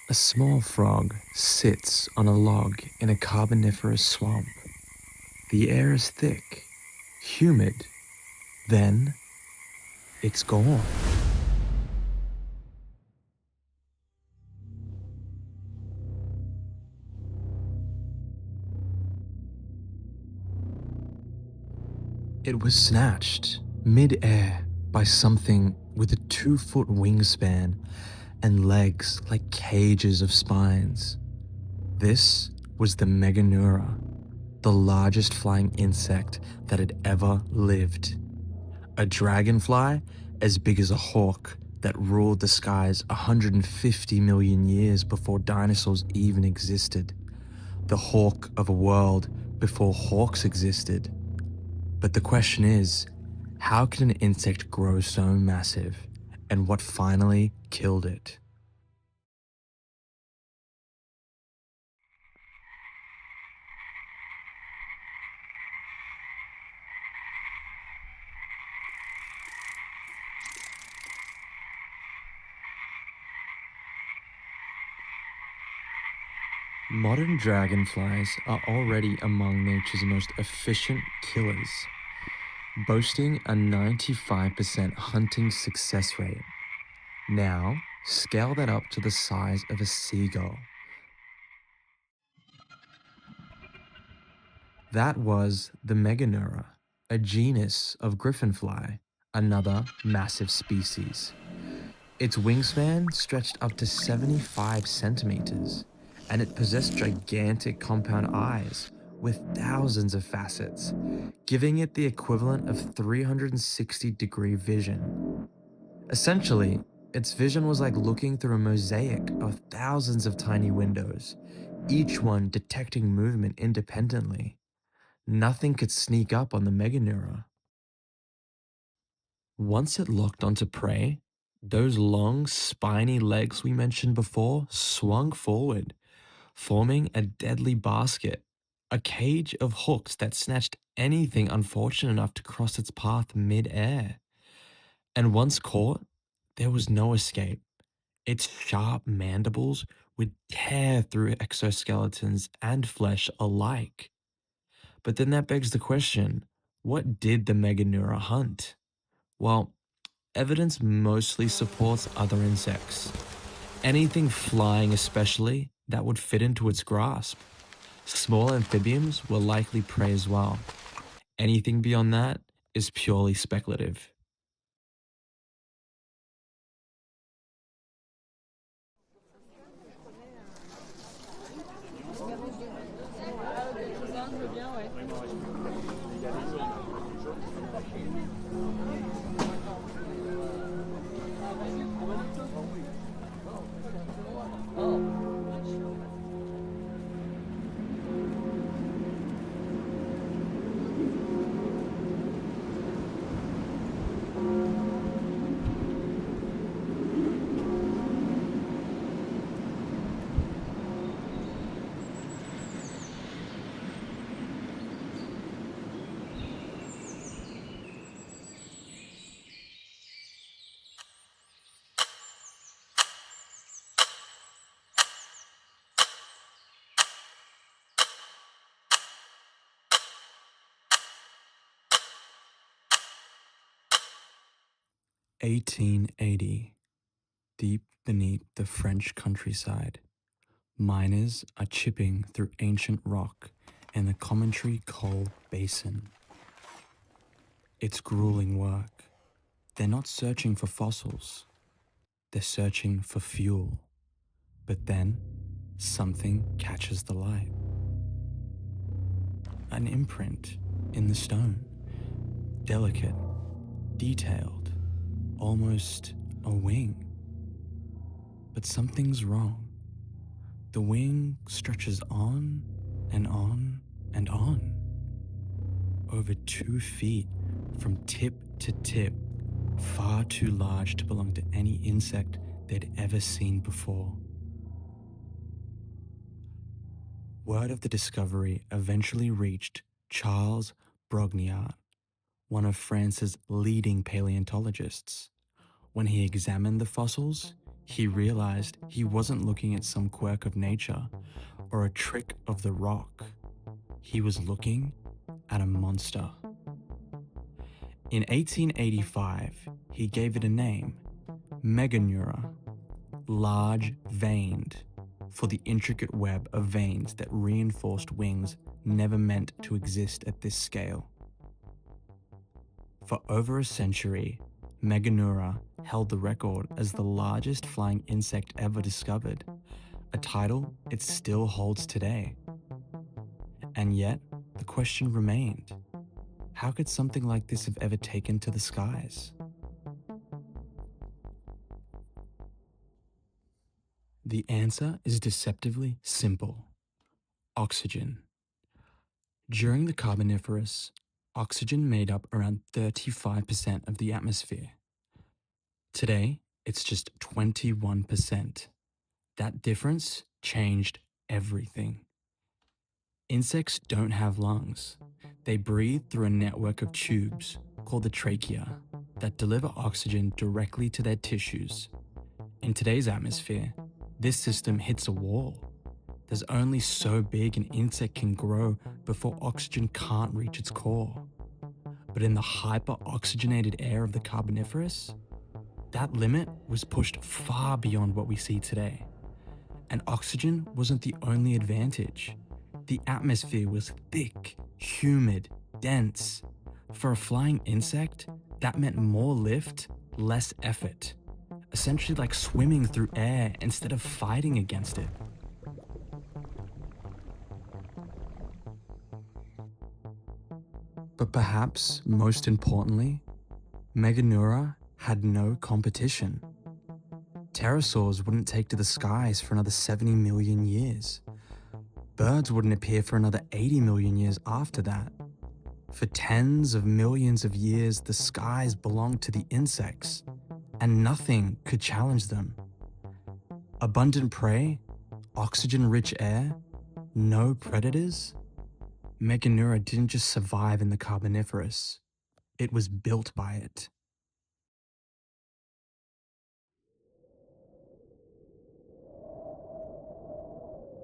A small frog sits on a log in a carboniferous swamp. The air is thick, humid, then it's gone. It was snatched mid-air by something with a 2-foot wingspan and legs like cages of spines. This was the Meganeura, the largest flying insect that had ever lived. A dragonfly as big as a hawk that ruled the skies 150 million years before dinosaurs even existed. The hawk of a world before hawks existed. But the question is, how can an insect grow so massive, and what finally killed it? Modern dragonflies are already among nature's most efficient killers, boasting a 95% hunting success rate. Now, scale that up to the size of a seagull. That was the Meganeura, a genus of griffinfly, another massive species. Its wingspan stretched up to 75 centimeters, and it possessed gigantic compound eyes with thousands of facets, giving it the equivalent of 360-degree vision. Essentially, its vision was like looking through a mosaic of thousands of tiny windows, each one detecting movement independently. Nothing could sneak up on the Meganeura. Once it locked onto prey, those long, spiny legs we mentioned before swung forward, forming a deadly basket, a cage of hooks that snatched anything unfortunate enough to cross its path mid-air. And once caught, there was no escape. Its sharp mandibles would tear through exoskeletons and flesh alike. But then that begs the question, what did the Meganeura hunt? Well, evidence mostly supports other insects. Anything flying, especially, that would fit into its grasp. Small amphibians were likely prey as well. Anything beyond that is purely speculative. (1880). Deep beneath the French countryside, miners are chipping through ancient rock in the Commentary Coal Basin. It's grueling work. They're not searching for fossils, they're searching for fuel. But then, something catches the light. An imprint in the stone. Delicate, detailed, almost a wing. But something's wrong. The wing stretches on and on and on. Over 2 feet from tip to tip, far too large to belong to any insect they'd ever seen before. Word of the discovery eventually reached Charles Brongniart, one of France's leading paleontologists. When he examined the fossils, He realized he wasn't looking at some quirk of nature or a trick of the rock. He was looking at a monster. In 1885, he gave it a name, Meganeura, large veined, for the intricate web of veins that reinforced wings never meant to exist at this scale. For over a century, Meganeura held the record as the largest flying insect ever discovered, a title it still holds today. And yet, the question remained, how could something like this have ever taken to the skies? The answer is deceptively simple: oxygen. During the Carboniferous, oxygen made up around 35% of the atmosphere. Today, it's just 21%. That difference changed everything. Insects don't have lungs. They breathe through a network of tubes called the trachea that deliver oxygen directly to their tissues. In today's atmosphere, this system hits a wall. There's only so big an insect can grow before oxygen can't reach its core. But in the hyper-oxygenated air of the Carboniferous, that limit was pushed far beyond what we see today. And oxygen wasn't the only advantage. The atmosphere was thick, humid, dense. For a flying insect, that meant more lift, less effort. Essentially like swimming through air instead of fighting against it. But perhaps most importantly, Meganeura had no competition. Pterosaurs wouldn't take to the skies for another 70 million years. Birds wouldn't appear for another 80 million years after that. For tens of millions of years, the skies belonged to the insects, and nothing could challenge them. Abundant prey, oxygen-rich air, no predators. Meganeura didn't just survive in the Carboniferous, it was built by it.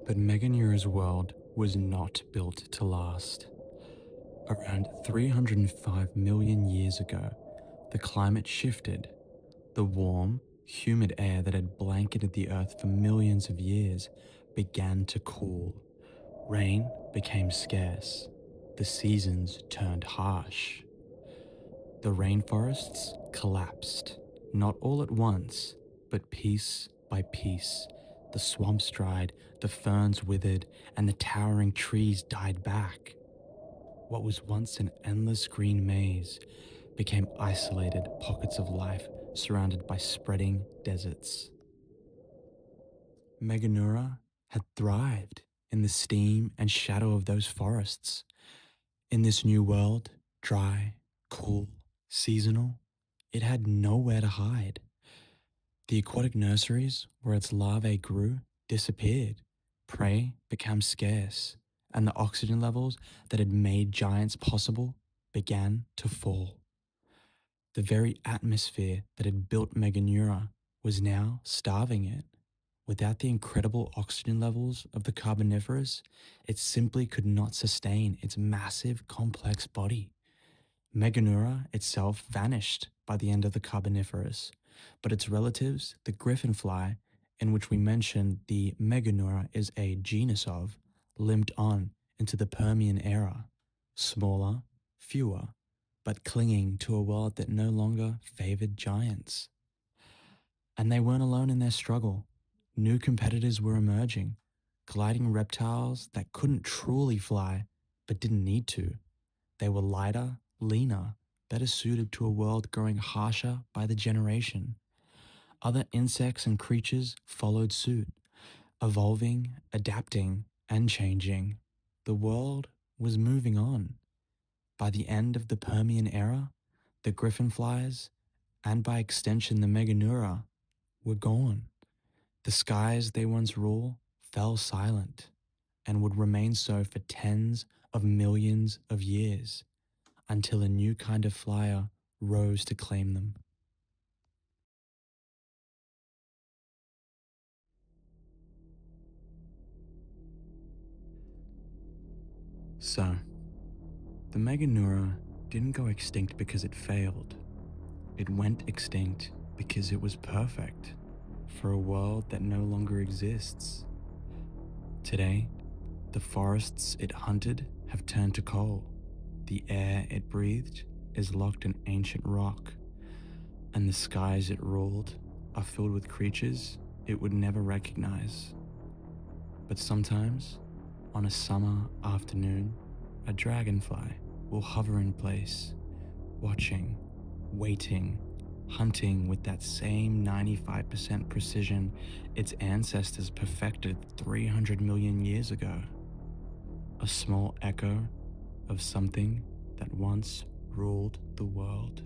But Meganeura's world was not built to last. Around 305 million years ago, the climate shifted. The warm, humid air that had blanketed the Earth for millions of years began to cool. Rain became scarce. The seasons turned harsh. The rainforests collapsed, not all at once, but piece by piece. The swamps dried, the ferns withered, and the towering trees died back. What was once an endless green maze became isolated pockets of life surrounded by spreading deserts. Meganeura had thrived in the steam and shadow of those forests. In this new world, dry, cool, seasonal, it had nowhere to hide. The aquatic nurseries where its larvae grew disappeared. Prey became scarce, and the oxygen levels that had made giants possible began to fall. The very atmosphere that had built Meganeura was now starving it. Without the incredible oxygen levels of the Carboniferous, it simply could not sustain its massive, complex body. Meganeura itself vanished by the end of the Carboniferous, but its relatives, the griffinfly, in which we mentioned the Meganeura is a genus of, limped on into the Permian era, smaller, fewer, but clinging to a world that no longer favored giants. And they weren't alone in their struggle. New competitors were emerging, gliding reptiles that couldn't truly fly, but didn't need to. They were lighter, leaner, better suited to a world growing harsher by the generation. Other insects and creatures followed suit, evolving, adapting, and changing. The world was moving on. By the end of the Permian era, the griffinflies, and by extension the Meganeura, were gone. The skies they once ruled fell silent and would remain so for tens of millions of years until a new kind of flyer rose to claim them. So, the Meganeura didn't go extinct because it failed. It went extinct because it was perfect for a world that no longer exists. Today, the forests it hunted have turned to coal. The air it breathed is locked in ancient rock, and the skies it ruled are filled with creatures it would never recognize. But sometimes, on a summer afternoon, a dragonfly will hover in place, watching, waiting, hunting with that same 95% precision its ancestors perfected 300 million years ago. A small echo of something that once ruled the world.